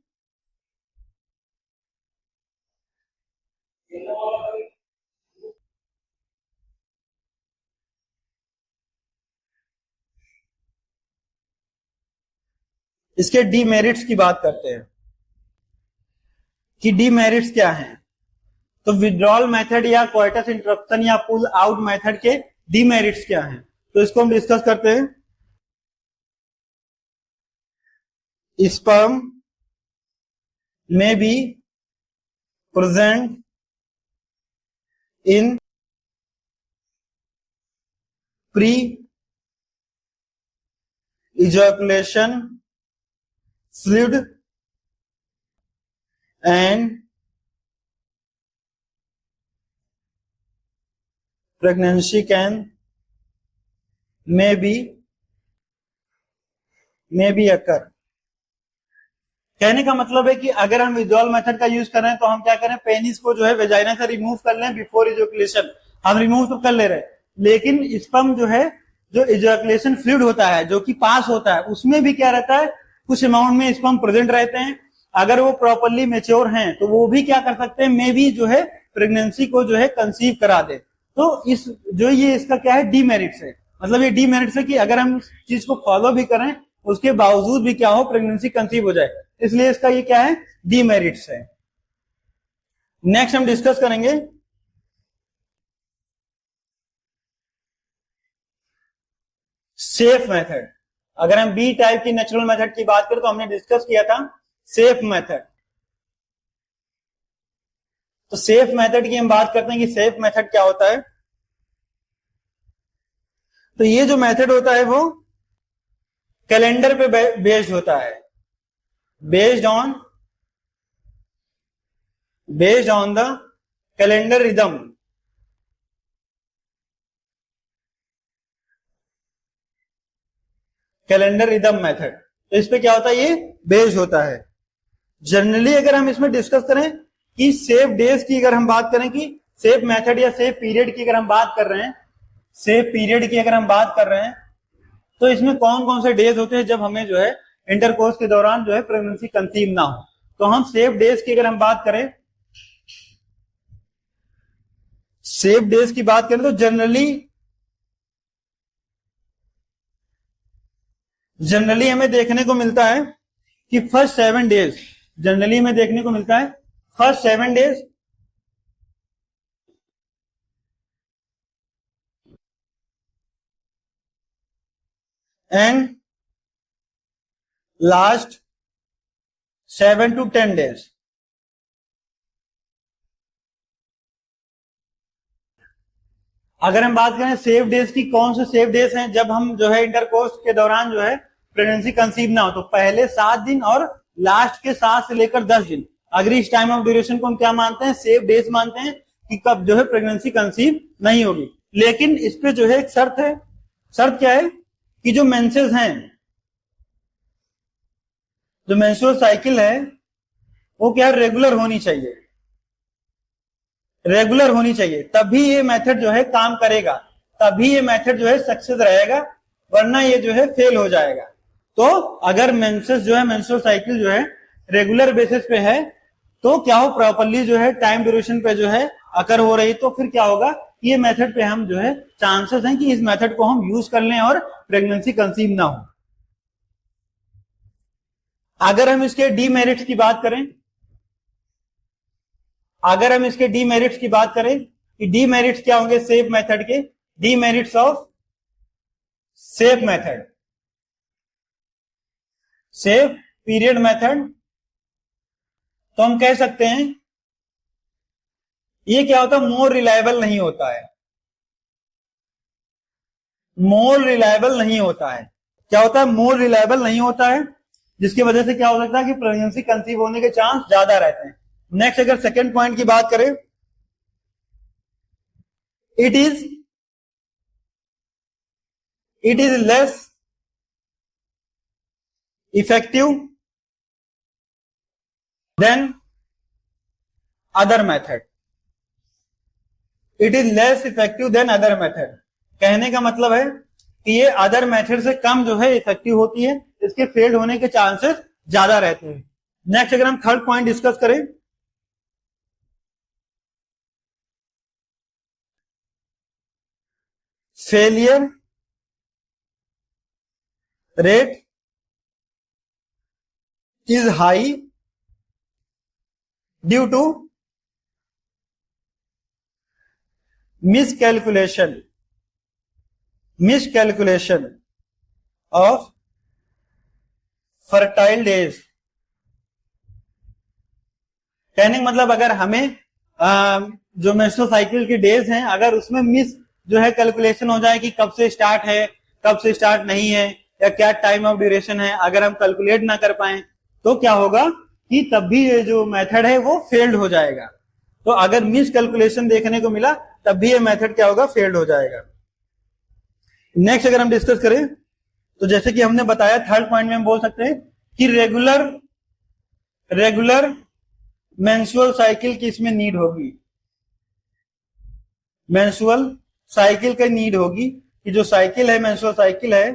इसके डीमेरिट्स की बात करते हैं कि डीमेरिट्स क्या हैं। तो विड्रॉल मेथड या कोइटस इंटरप्शन या पुल आउट मेथड के डीमेरिट्स क्या हैं, तो इसको हम डिस्कस करते हैं। स्पर्म में be present in pre ejaculation fluid and pregnancy may be occur। कहने का मतलब है कि अगर हम विड्रॉल मेथड का यूज कर रहे हैं तो हम क्या करें, पेनिस को जो है वेजाइना से रिमूव कर लें बिफोर इजोकुलेशन, हम रिमूव तो कर ले रहे हैं, लेकिन स्पर्म जो है, जो इजोकुलेशन फ्लूइड होता है जो कि पास होता है, उसमें भी क्या रहता है, कुछ अमाउंट में स्पर्म प्रेजेंट रहते हैं। अगर वो प्रॉपरली मेच्योर हैं तो वो भी क्या कर सकते हैं, मे भी जो है प्रेगनेंसी को जो है कंसीव करा दे। तो इस जो ये इसका क्या है, डीमेरिट्स है। मतलब ये डीमेरिट्स है कि अगर हम इस चीज को फॉलो भी करें उसके बावजूद भी क्या हो, प्रेगनेंसी कंसीव हो जाए, इसलिए इसका ये क्या है, डीमेरिट्स है। नेक्स्ट हम डिस्कस करेंगे सेफ मेथड। अगर हम बी टाइप की नेचुरल मेथड की बात करें तो हमने डिस्कस किया था सेफ मेथड। तो सेफ मेथड की हम बात करते हैं कि सेफ मेथड क्या होता है। तो ये जो मेथड होता है वो कैलेंडर पे बेस्ड होता है, based on the calendar rhythm. Calendar rhythm method, तो इस पे क्या होता है, ये बेस्ड होता है। जनरली अगर हम इसमें डिस्कस करें कि सेफ डेज की अगर हम बात करें, कि सेफ मेथड या सेफ पीरियड की अगर हम बात कर रहे हैं, सेफ पीरियड की अगर हम बात कर रहे हैं, तो इसमें कौन कौन से डेज होते हैं जब हमें जो है इंटरकोर्स के दौरान जो है प्रेगनेंसी कंसीव ना हो। तो हम सेफ डेज की अगर हम बात करें, सेफ डेज की बात करें तो जनरली हमें देखने को मिलता है कि फर्स्ट 7 डेज, जनरली हमें देखने को मिलता है first 7 days and last 7 to 10 days. अगर हम बात करें सेफ डेज की, कौन से सेफ डेज हैं जब हम जो है इंटरकोर्स के दौरान जो है प्रेगनेंसी कंसीव ना हो, तो पहले 7 दिन और लास्ट के 7 से लेकर 10 दिन। अगर इस टाइम ऑफ ड्यूरेशन को हम क्या मानते हैं, सेफ डेज मानते हैं कि कब जो है प्रेगनेंसी कंसीव नहीं होगी। लेकिन इस पे जो है एक शर्त है। शर्त क्या है कि जो मेंसेस हैं, जो मेंस्ट्रुअल साइकिल है वो क्या रेगुलर होनी चाहिए, रेगुलर होनी चाहिए, तभी ये मेथड जो है काम करेगा, तभी ये मेथड जो है सक्सेस रहेगा, वरना ये जो है फेल हो जाएगा। तो अगर मेंसेस जो है, मेंस्ट्रुअल साइकिल जो है रेगुलर बेसिस पे है, तो क्या हो, प्रॉपरली जो है टाइम ड्यूरेशन पे जो है अकर हो रही, तो फिर क्या होगा, ये मेथड पे हम जो है चांसेस हैं कि इस मेथड को हम यूज कर लें और प्रेगनेंसी कंसीव ना हो। अगर हम इसके डीमेरिट्स की बात करें, अगर हम इसके डीमेरिट्स की बात करें कि डीमेरिट्स क्या होंगे सेफ मेथड के, demerits of safe method, safe period method, तो हम कह सकते हैं ये क्या होता है, मोर रिलायबल नहीं होता है, मोर रिलायबल नहीं होता है। क्या होता है, मोर रिलायबल नहीं होता है, जिसकी वजह से क्या हो सकता है कि प्रेगनेंसी कंसीव होने के चांस ज्यादा रहते हैं। नेक्स्ट अगर सेकेंड पॉइंट की बात करें, it is less effective than other method, it is less effective than other method. कहने का मतलब है कि ये अदर मेथड से कम जो है इफेक्टिव होती है, इसके फेल होने के चांसेस ज्यादा रहते हैं। नेक्स्ट अगर हम थर्ड पॉइंट डिस्कस करें, failure rate is high due to miscalculation of fertile days. कहने का मतलब अगर हमें जो मेंस्ट्रुअल साइकिल की डेज हैं, अगर उसमें मिस जो है कैलकुलेशन हो जाए कि कब से स्टार्ट है, कब से स्टार्ट नहीं है, या क्या टाइम ऑफ ड्यूरेशन है, अगर हम कैलकुलेट ना कर पाए तो क्या होगा कि तब भी ये जो मेथड है वो फेल्ड हो जाएगा। तो अगर मिस कैलकुलेशन देखने को मिला तब भी ये मेथड क्या होगा, फेल्ड हो जाएगा। नेक्स्ट अगर हम डिस्कस करें तो जैसे कि हमने बताया, थर्ड पॉइंट में हम बोल सकते हैं कि रेगुलर मेंस्ट्रुअल साइकिल की इसमें नीड होगी। मेंस्ट्रुअल साइकिल का नीड होगी कि जो साइकिल है, मेंस्ट्रुअल साइकिल है,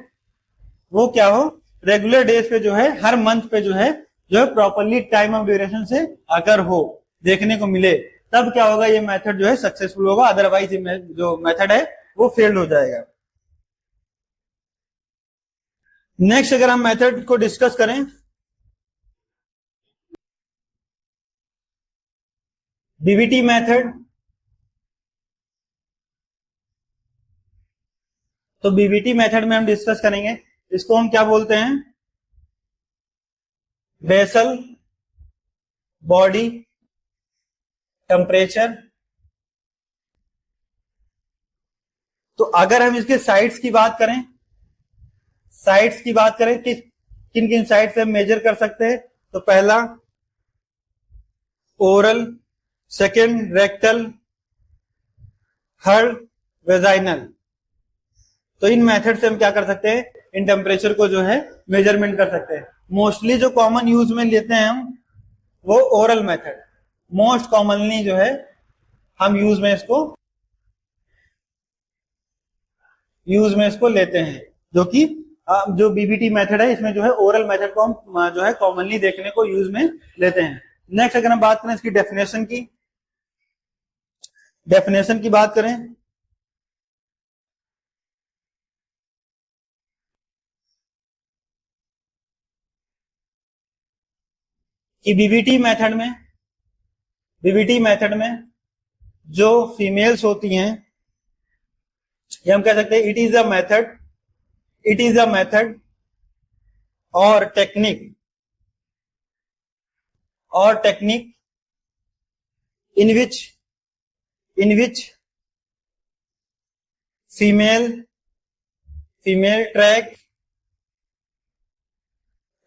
वो क्या हो, रेगुलर डेज पे जो है, हर मंथ पे जो है प्रॉपरली टाइम ऑफ ड्यूरेशन से अगर हो, देखने को मिले, तब क्या होगा, ये मेथड जो है सक्सेसफुल होगा। अदरवाइज जो मेथड है वो फेल्ड हो जाएगा। नेक्स्ट अगर हम मेथड को डिस्कस करें, बीबीटी मेथड, तो बीबीटी मेथड में हम डिस्कस करेंगे, इसको हम क्या बोलते हैं, बेसल बॉडी टेम्परेचर। तो अगर हम इसके साइड्स की बात करें, किन किन साइड से हम मेजर कर सकते हैं, तो पहला oral, second rectal, third vaginal. तो इन मेथड से हम क्या कर सकते हैं, इन टेम्परेचर को जो है मेजरमेंट कर सकते हैं। मोस्टली जो कॉमन यूज में लेते हैं हम, वो ओरल मेथड मोस्ट कॉमनली जो है हम यूज में इसको लेते हैं, जो कि जो बीबीटी मेथड है, इसमें जो है ओरल मेथड को हम जो है कॉमनली देखने को यूज में लेते हैं। नेक्स्ट अगर हम बात करें इसकी डेफिनेशन की बात करें, कि बीबीटी मेथड में जो फीमेल्स होती हैं, ये हम कह सकते हैं इट इज अ मेथड और technique in which female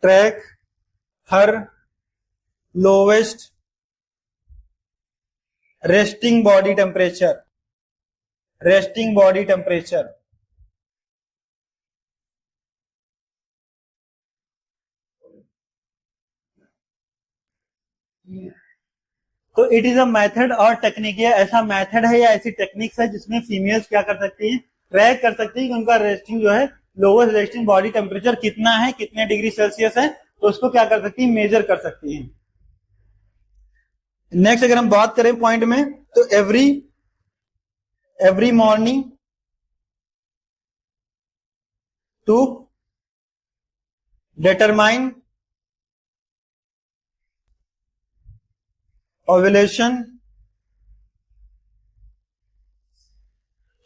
track her lowest resting body temperature। तो इट इज अ मेथड और टेक्निक, ये ऐसा मेथड है या ऐसी टेक्निक्स है जिसमें फीमेल्स क्या कर सकती हैं, ट्रैक कर सकती है कि उनका रेस्टिंग जो है, लोवेस्ट रेस्टिंग बॉडी टेम्परेचर कितना है, कितने डिग्री सेल्सियस है, तो उसको क्या कर सकती है, मेजर कर सकती है। नेक्स्ट अगर हम बात करें पॉइंट में, तो every morning to determine ovulation,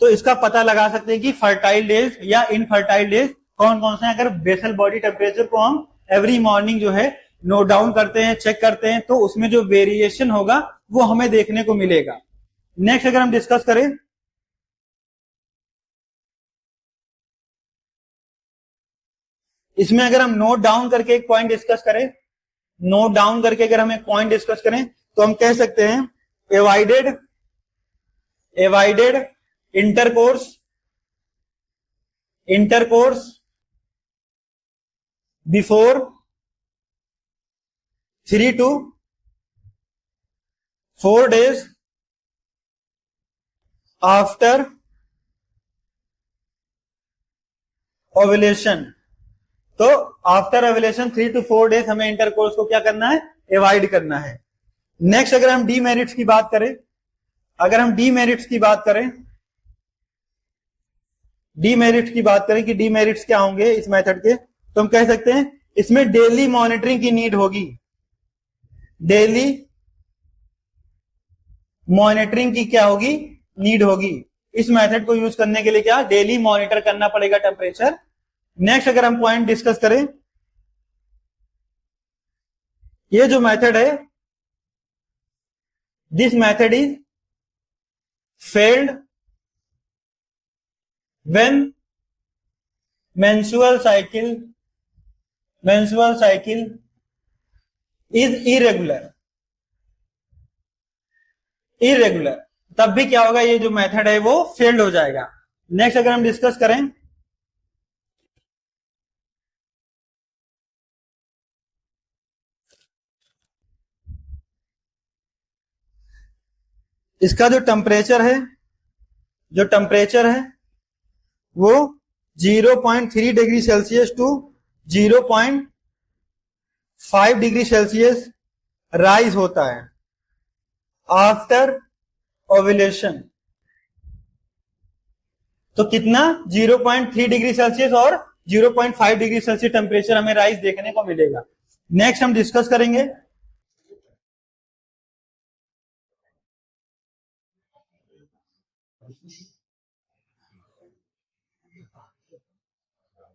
तो इसका पता लगा सकते हैं कि फर्टाइल डेज या इनफर्टाइल डेज कौन कौन से हैं। अगर बेसल बॉडी टेम्परेचर को हम एवरी मॉर्निंग जो है नोट डाउन करते हैं, चेक करते हैं, तो उसमें जो वेरिएशन होगा वो हमें देखने को मिलेगा। नेक्स्ट अगर हम डिस्कस करें, इसमें अगर हम नोट डाउन करके एक पॉइंट डिस्कस करें, तो हम कह सकते हैं avoided intercourse before 3 to 4 days after ovulation. तो आफ्टर ओव्यूलेशन 3 to 4 डेज हमें इंटरकोर्स को क्या करना है, एवॉइड करना है। नेक्स्ट अगर हम डीमेरिट्स की बात करें, कि डीमेरिट्स क्या होंगे इस मेथड के, तो हम कह सकते हैं इसमें डेली मॉनिटरिंग की नीड होगी, डेली मॉनिटरिंग की क्या होगी, नीड होगी। इस मेथड को यूज करने के लिए क्या, डेली मॉनिटर करना पड़ेगा टेम्परेचर। नेक्स्ट अगर हम पॉइंट डिस्कस करें, ये जो मेथड है, this method is failed when menstrual cycle is irregular, तब भी क्या होगा, ये जो मेथड है वो फेल्ड हो जाएगा। नेक्स्ट अगर हम डिस्कस करें, इसका जो टेम्परेचर है वो 0.3 degree Celsius to 0.5 degree Celsius rise होता है आफ्टर ओव्यूलेशन। तो कितना, 0.3 डिग्री सेल्सियस और 0.5 डिग्री सेल्सियस टेम्परेचर हमें राइज देखने को मिलेगा। नेक्स्ट हम डिस्कस करेंगे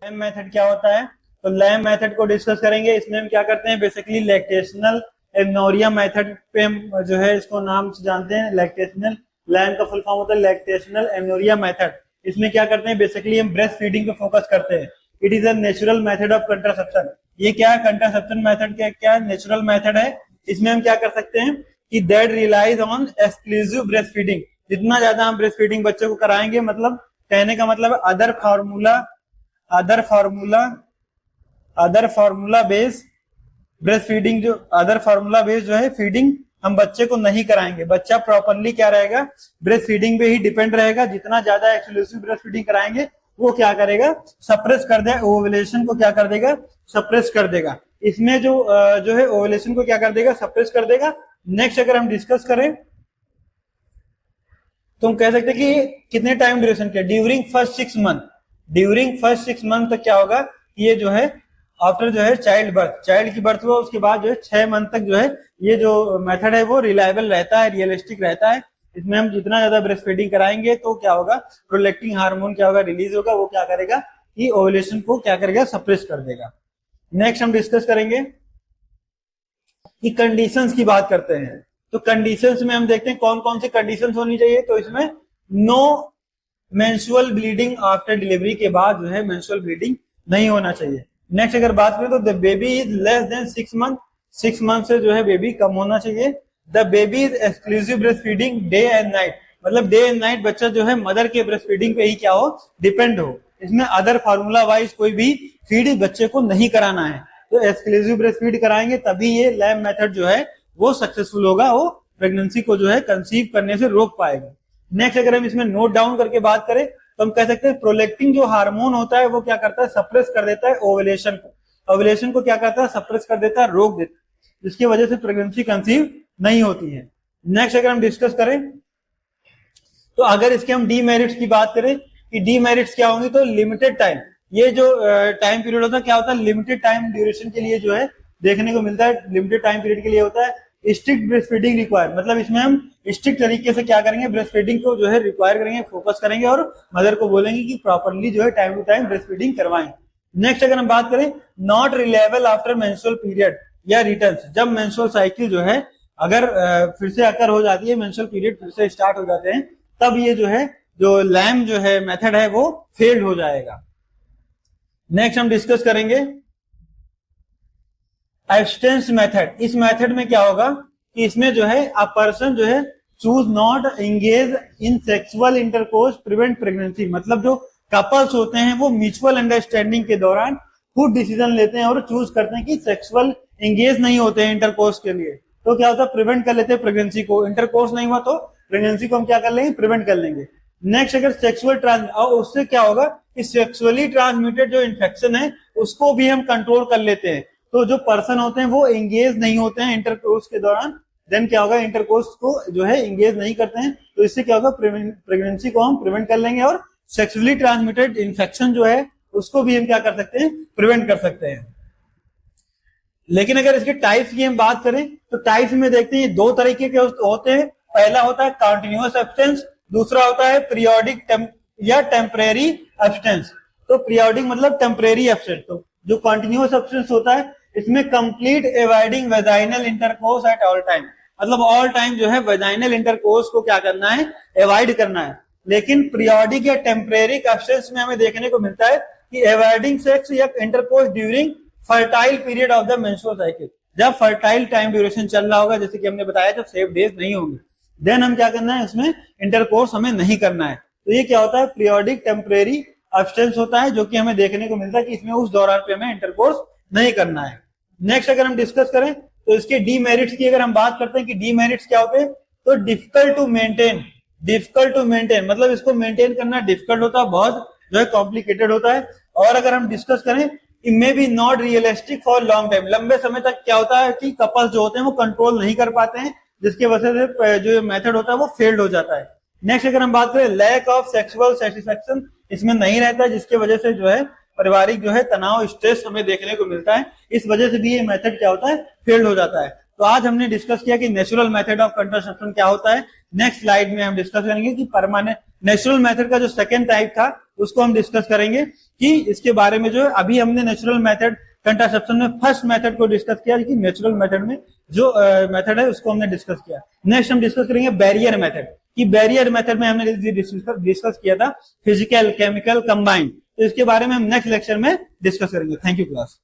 लैम मेथड क्या होता है। तो लैम मेथड को डिस्कस करेंगे। इसमें हम क्या करते हैं, बेसिकली लैक्टेशनल एमनोरिया मेथड पे हम जो है इसको नाम से जानते हैं, लैक्टेशनल, लैम का फुल फॉर्म होता है लैक्टेशनल एमनोरिया मेथड। इसमें क्या करते हैं, बेसिकली हम ब्रेस्ट फीडिंग पे फोकस करते हैं। It is a natural method of contraception. ये क्या है, कंट्रासेप्शन मेथड क्या नेचुरल मेथड है। इसमें हम क्या कर सकते हैं कि that relies on exclusive breast feeding. जितना ज्यादा हम ब्रेस्ट फीडिंग बच्चे को कराएंगे, मतलब कहने का मतलब other formula based breast feeding, जो अदर फार्मूला बेस्ड जो है फीडिंग हम बच्चे को नहीं कराएंगे। बच्चा प्रॉपरली क्या रहेगा, ब्रेस्ट फीडिंग पे ही डिपेंड रहेगा। जितना ज्यादा एक्सक्लूसिव ब्रेस्ट फीडिंग कराएंगे वो क्या करेगा, सप्रेस कर देगा, ओवुलेशन को क्या कर देगा, सप्रेस कर देगा। इसमें जो है ओवुलेशन को क्या कर देगा, सप्रेस कर देगा। नेक्स्ट अगर हम डिस्कस करें तो हम कह सकते हैं कि कितने टाइम ड्यूरेशन के, during first 6 month. During first 6 month तक क्या होगा, ये जो है आफ्टर जो है चाइल्ड की बर्थ हुआ उसके बाद जो है 6 मंथ तक जो है ये जो मेथड है वो रिलायबल रहता है, रियलिस्टिक रहता है। इसमें हम जितना ज्यादा ब्रेस्ट फीडिंग कराएंगे तो क्या होगा, प्रोलैक्टिन हार्मोन क्या होगा, रिलीज होगा। वो क्या करेगा कि ओवुलेशन को क्या करेगा, सप्रेस कर देगा। नेक्स्ट हम डिस्कस करेंगे कि कंडीशंस की बात करते हैं। तो कंडीशंस में हम देखते हैं कौन कौन सी कंडीशंस होनी चाहिए। तो इसमें no menstrual bleeding after delivery के बाद जो है मेंस्ट्रुअल ब्लीडिंग नहीं होना चाहिए। नेक्स्ट अगर बात करें तो the baby is less than 6 month, 6 month से जो है बेबी कम होना चाहिए। The baby is exclusive breast feeding day and night, मतलब डे एंड नाइट बच्चा जो है मदर के ब्रेस्ट फीडिंग पे ही क्या हो, डिपेंड हो। इसमें अदर फार्मूला वाइज कोई भी फीड बच्चे को नहीं कराना है। तो एक्सक्लूसिव ब्रेस्ट फीड कराएंगे तभी ये लैम मेथड जो है वो सक्सेसफुल होगा, वो प्रेगनेंसी को जो है कंसीव करने से रोक पाएगा। नेक्स्ट अगर हम इसमें नोट डाउन करके बात करें तो हम कह सकते हैं प्रोलैक्टिन जो हार्मोन होता है वो क्या करता है, सप्रेस कर देता है ओवुलेशन को। ओवुलेशन को क्या करता है, सप्रेस कर देता है, रोक देता है, जिसकी वजह से प्रेगनेंसी कंसीव नहीं होती है। नेक्स्ट अगर हम डिस्कस करें तो अगर इसके हम डीमेरिट्स की बात करें कि डीमेरिट्स क्या होंगे, तो लिमिटेड टाइम, ये जो टाइम पीरियड होता है क्या होता है, लिमिटेड टाइम ड्यूरेशन के लिए जो है देखने को मिलता है, लिमिटेड टाइम पीरियड के लिए होता है। स्ट्रिक्ट ब्रेस्ट फीडिंग रिक्वायर, मतलब इसमें हम स्ट्रिक्ट तरीके से क्या करेंगे, ब्रेस्ट फीडिंग को जो है रिक्वायर करेंगे, फोकस करेंगे और मदर को बोलेंगे कि प्रॉपरली जो है time to time breast feeding करवाएं। नेक्स्ट अगर हम बात करें not reliable after menstrual period या रिटर्न्स, जब मेंस्ट्रुअल साइकिल जो है अगर फिर से अकर हो जाती है, मेंस्ट्रुअल पीरियड फिर से स्टार्ट हो जाते हैं, तब ये जो है जो लैम जो है मेथड है वो फेल्ड हो जाएगा। नेक्स्ट हम डिस्कस करेंगे एब्स्टेंस मेथड। इस मेथड में क्या होगा कि इसमें जो है अ पर्सन जो है choose not engage in sexual intercourse prevent pregnancy, मतलब जो कपल्स होते हैं वो म्यूचुअल अंडरस्टैंडिंग के दौरान खुद डिसीजन लेते हैं और चूज करते हैं कि सेक्सुअल एंगेज नहीं होते हैं इंटरकोर्स के लिए, तो क्या होता है, प्रिवेंट कर लेते हैं प्रेगनेंसी को। इंटरकोर्स नहीं हुआ तो प्रेगनेंसी को हम क्या कर लेंगे, प्रिवेंट कर लेंगे। नेक्स्ट अगर सेक्सुअल और उससे क्या होगा कि सेक्सुअली ट्रांसमिटेड जो इन्फेक्शन है उसको भी हम कंट्रोल कर लेते हैं। तो जो पर्सन होते हैं वो एंगेज नहीं होते हैं इंटरकोर्स के दौरान, देन क्या होगा, इंटरकोर्स को जो है एंगेज नहीं करते हैं, तो इससे क्या होगा, प्रेगनेंसी को हम प्रिवेंट कर लेंगे और सेक्सुअली ट्रांसमिटेड इन्फेक्शन जो है उसको भी हम क्या कर सकते हैं, प्रिवेंट कर सकते हैं। लेकिन अगर इसके टाइप्स की हम बात करें तो टाइप्स में देखते हैं दो तरीके के होते हैं। पहला होता है कॉन्टिन्यूअस सब्सटेंस, दूसरा होता है पीरियोडिक या टेम्परेरी सब्सटेंस। तो पीरियोडिक मतलब टेम्परेरी सब्सटेंस। तो जो कॉन्टिन्यूअस सब्सटेंस होता है इसमें complete avoiding vaginal intercourse at all time, मतलब ऑल टाइम जो है वेजाइनल इंटरकोर्स को क्या करना है, एवॉइड करना है। लेकिन पीरियोडिक या टेम्परेरी सब्सटेंस में हमें देखने को मिलता है कि एवॉइडिंग सेक्स या intercourse during fertile period of the menstrual cycle. जब फर्टाइल टाइम ड्यूरेशन चल रहा होगा, जैसे कि हमने बताया जब सेफ डेज नहीं होंगे, देन हम क्या करना है, इसमें इंटरकोर्स हमें नहीं करना है। तो ये क्या होता है, पीरियोडिक टेम्परेरी सब्सटेंस होता है, जो कि हमें देखने को मिलता है कि इसमें उस दौरान पे हमें इंटरकोर्स नहीं करना है। नेक्स्ट अगर हम डिस्कस करें तो इसके डीमेरिट्स की अगर हम बात करते हैं कि डीमेरिट्स क्या होते हैं, तो डिफिकल्ट टू मेंटेन मतलब इसको मेंटेन करना डिफिकल्ट होता है, बहुत जो है कॉम्प्लिकेटेड होता है। और अगर हम डिस्कस करें, it may be not realistic for long time, लंबे समय तक क्या होता है कि कपल्स जो होते हैं वो कंट्रोल नहीं कर पाते हैं, जिसकी वजह से जो मेथड होता है वो फेल्ड हो जाता है। नेक्स्ट अगर हम बात करें, लैक ऑफ सेक्सुअल सेटिस्फेक्शन इसमें नहीं रहता है, जिसकी वजह से जो है पारिवारिक जो है तनाव, स्ट्रेस हमें देखने को मिलता है। इस वजह से भी ये मेथड क्या होता है, फेल्ड हो जाता है। तो आज हमने डिस्कस किया कि नेचुरल मेथड ऑफ कंट्रासेप्शन क्या होता है। नेक्स्ट स्लाइड में हम डिस्कस करेंगे कि परमानेंट नेचुरल मेथड का जो सेकंड टाइप था उसको हम डिस्कस करेंगे कि इसके बारे में जो है, अभी हमने नेचुरल मेथड कंट्रासेप्शन में फर्स्ट मेथड को डिस्कस किया कि नेचुरल मेथड में जो मेथड है उसको हमने डिस्कस किया। नेक्स्ट हम डिस्कस करेंगे बैरियर मेथड, कि बैरियर मेथड में हमने डिस्कस किया था फिजिकल केमिकल कंबाइंड। तो इसके बारे में हम नेक्स्ट लेक्चर में डिस्कस करेंगे। Thank you class.